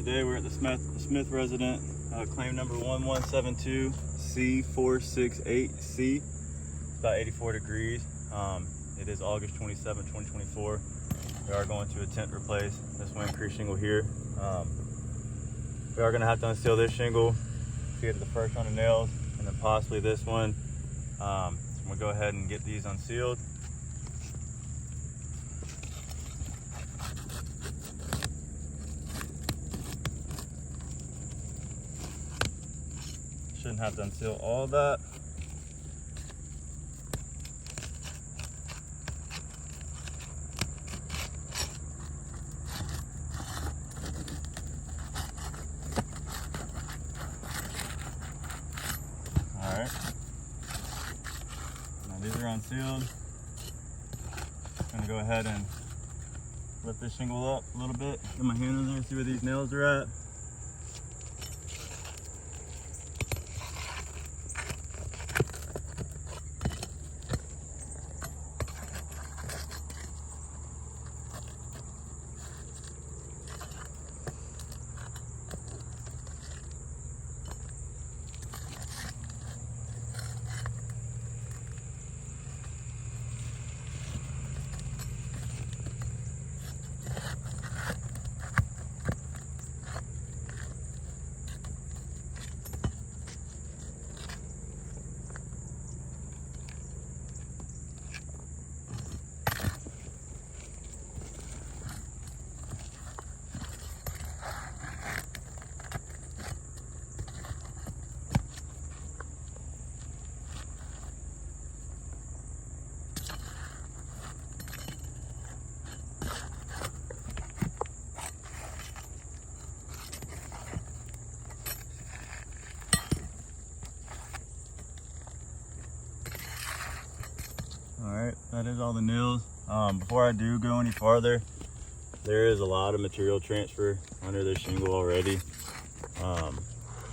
today we're at the Smith resident, claim number 1172C468C. About 84 degrees. It is August 27, 2024. We are going to attempt to replace this wind crease shingle here. We are going to have to unseal this shingle to get to the first run of nails, and then possibly this one. So I'm going to go ahead and get these unsealed. Shouldn't have to unseal all of that. All right. Now these are unsealed. I'm gonna go ahead and lift this shingle up a little bit. Get my hand in there, see where these nails are at. All right, that is all the nails. Before I do go any farther, there is a lot of material transfer under this shingle already. I'm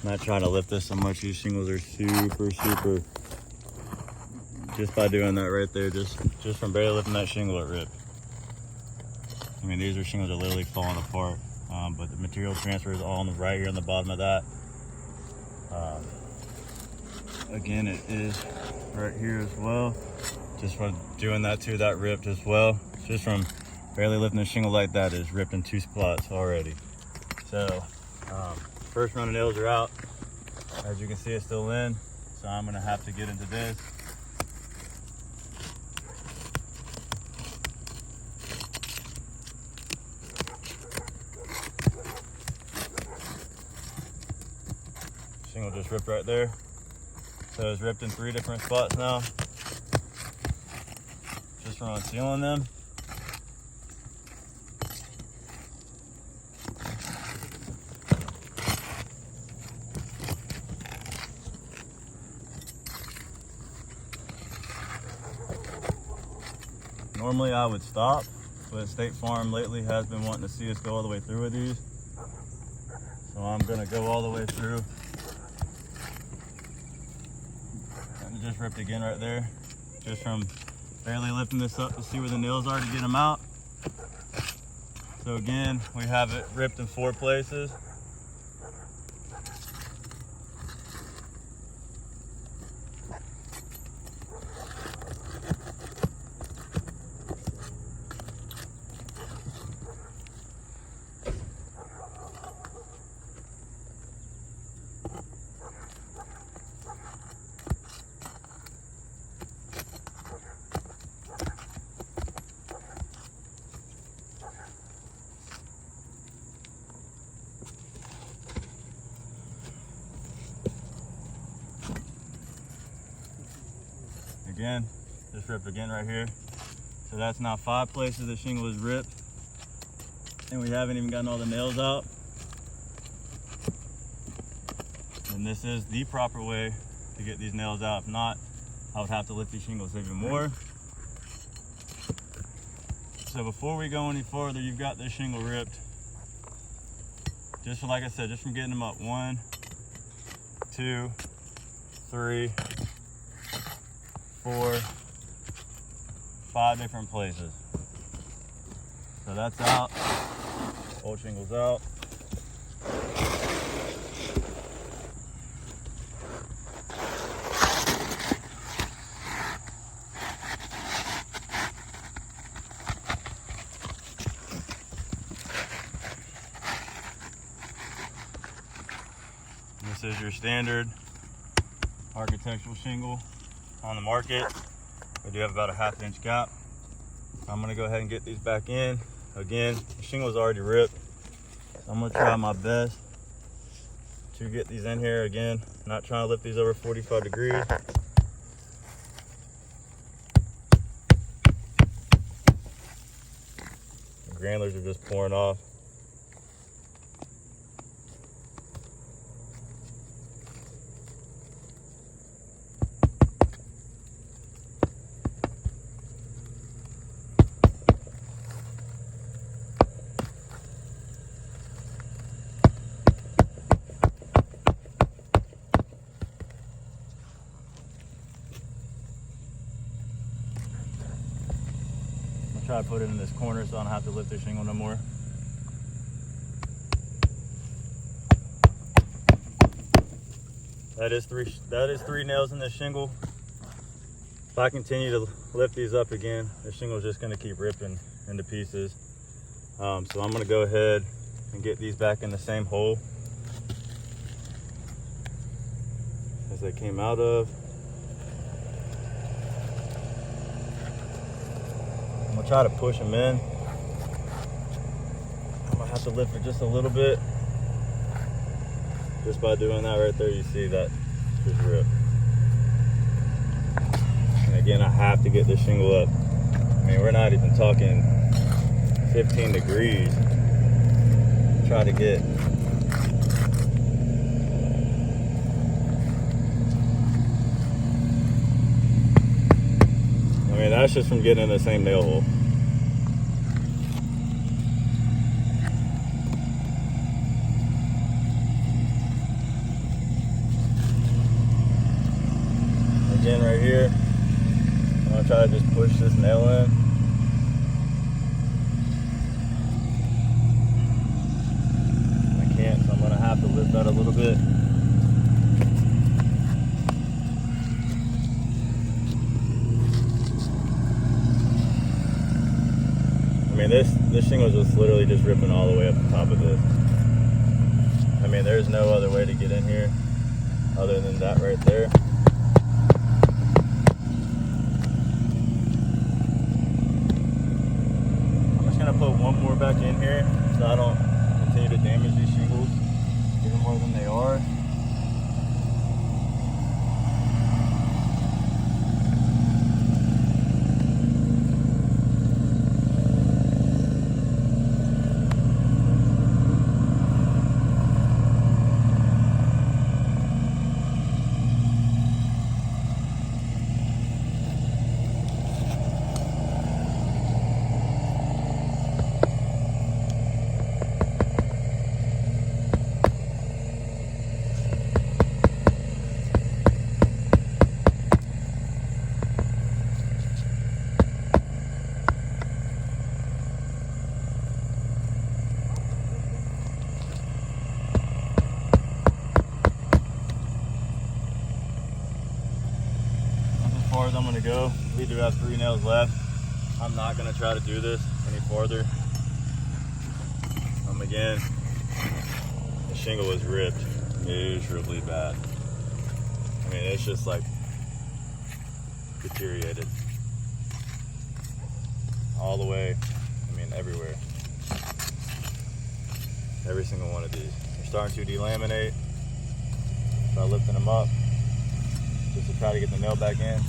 not trying to lift this so much. These shingles are super, just by doing that right there, just from barely lifting that shingle, it ripped. I mean, these shingles are literally falling apart, but the material transfer is all on the right here on the bottom of that. Again, it is right here as well. Just from doing that too, that ripped as well. Just from barely lifting the shingle like that, is ripped in 2 spots already. So first run of nails are out. As you can see, it's still in. So I'm gonna have to get into this. Shingle just ripped right there. So it's ripped in 3 different spots now. Just from unsealing them. Normally I would stop, but State Farm lately has been wanting to see us go all the way through with these. So I'm gonna go all the way through. And it just ripped again right there, just from barely lifting this up to see where the nails are to get them out. So again, we have it ripped in 4 places. Again, just ripped again right here. So that's now 5 places the shingle is ripped, and we haven't even gotten all the nails out. And this is the proper way to get these nails out. If not, I would have to lift these shingles even more. So before we go any further, you've got this shingle ripped. Just from, like I said, just from getting them up 1, 2, 3, 4, 5 different places. So that's out. Old shingle's out. This is your standard architectural shingle on the market. We do have about a 1/2 inch gap. I'm gonna go ahead and get these back in. Again, the shingle is already ripped, so I'm gonna try my best to get these in here. Again, not trying to lift these over 45 degrees. The granulars are just pouring off. Try to put it in this corner so I don't have to lift the shingle no more. That is three nails in this shingle. If I continue to lift these up again, the shingle is just going to keep ripping into pieces. So I'm going to go ahead and get these back in the same hole as they came out of. I'm gonna try to push them in. I'm gonna have to lift it just a little bit. Just by doing that right there, you see that just rip. And again, I have to get this shingle up. I mean, we're not even talking 15 degrees. Try to get. I mean, that's just from getting in the same nail hole. Again, right here, I'm gonna try to just push this nail in. I can't, so I'm gonna have to lift that a little bit. I mean, this shingle is just literally just ripping all the way up the top of this. I mean, there's no other way to get in here other than that right there. I'm just gonna put one more back in here so I don't continue to damage these shingles even more than they are. As I'm gonna go. We do have 3 nails left. I'm not gonna try to do this any farther. Again, the shingle is ripped miserably bad. I mean, it's just like deteriorated all the way. I mean, everywhere. Every single one of these. They're starting to delaminate. By lifting them up just to try to get the nail back in.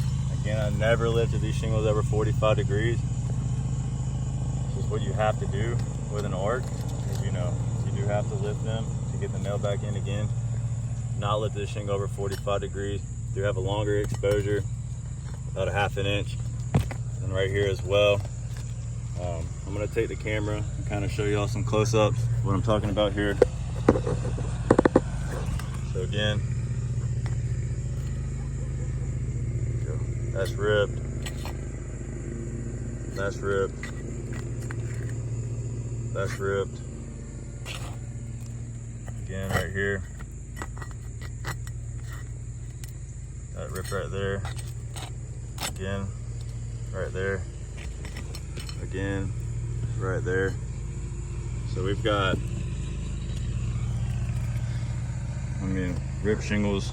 Again, I never lifted these shingles over 45 degrees. This is what you have to do with an arc. As you know, you do have to lift them to get the nail back in again. Not lift this shingle over 45 degrees. Do have a longer exposure, about a 1/2 inch. And right here as well. I'm gonna take the camera and kind of show y'all some close-ups, what I'm talking about here. So again, that's ripped, that's ripped, that's ripped. Again, right here, that ripped right there. Again, right there. Again, right there. So we've got, I mean, mean, ripped shingles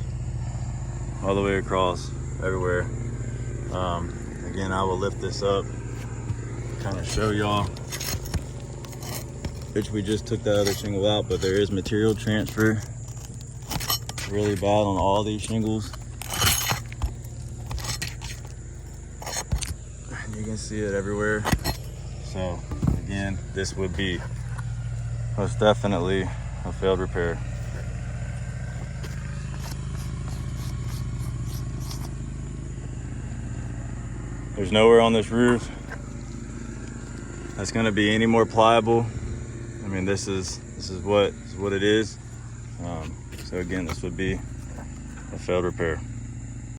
all the way across, everywhere. Again, I will lift this up, kind of show y'all, which we just took the other shingle out, but there is material transfer really bad on all these shingles. And you can see it everywhere. So again, this would be most definitely a failed repair. There's nowhere on this roof that's going to be any more pliable. I mean, this is what it is. So again, this would be a failed repair.